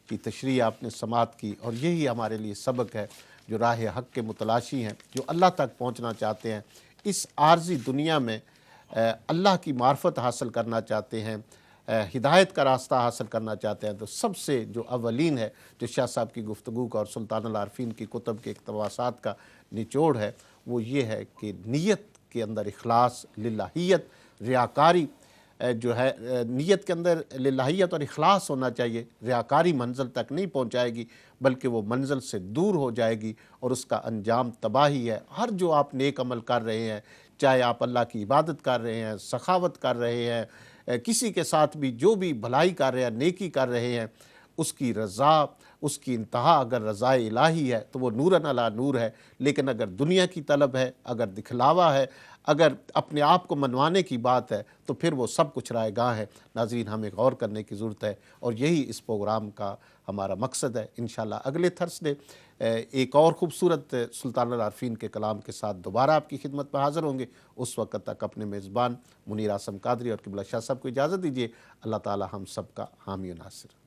کی تشریح آپ نے سماعت کی، اور یہی ہمارے لیے سبق ہے جو راہ حق کے متلاشی ہیں، جو اللہ تک پہنچنا چاہتے ہیں، اس عارضی دنیا میں اللہ کی معرفت حاصل کرنا چاہتے ہیں، ہدایت کا راستہ حاصل کرنا چاہتے ہیں، تو سب سے جو اولین ہے، جو شاہ صاحب کی گفتگو کا اور سلطان العارفین کی کتب کے اقتباسات کا نچوڑ ہے، وہ یہ ہے کہ نیت کے اندر اخلاص، للہیت، ریاکاری جو ہے، نیت کے اندر للہیت اور اخلاص ہونا چاہیے۔ ریاکاری منزل تک نہیں پہنچائے گی، بلکہ وہ منزل سے دور ہو جائے گی اور اس کا انجام تباہی ہے۔ ہر جو آپ نیک عمل کر رہے ہیں، چاہے آپ اللہ کی عبادت کر رہے ہیں، سخاوت کر رہے ہیں، کسی کے ساتھ بھی جو بھی بھلائی کر رہے ہیں، نیکی کر رہے ہیں، اس کی رضا، اس کی انتہا اگر رضا الہی ہے تو وہ نوراً علی نور ہے، لیکن اگر دنیا کی طلب ہے، اگر دکھلاوا ہے، اگر اپنے آپ کو منوانے کی بات ہے، تو پھر وہ سب کچھ رائے گاہ ہے۔ ناظرین، ہمیں غور کرنے کی ضرورت ہے، اور یہی اس پروگرام کا ہمارا مقصد ہے۔ انشاءاللہ اگلے تھرسڈے ایک اور خوبصورت سلطان العارفین کے کلام کے ساتھ دوبارہ آپ کی خدمت میں حاضر ہوں گے۔ اس وقت تک اپنے میزبان منیر اعظم قادری اور قبلہ شاہ صاحب کو اجازت دیجیے۔ اللہ تعالی ہم سب کا حامی و ناصر۔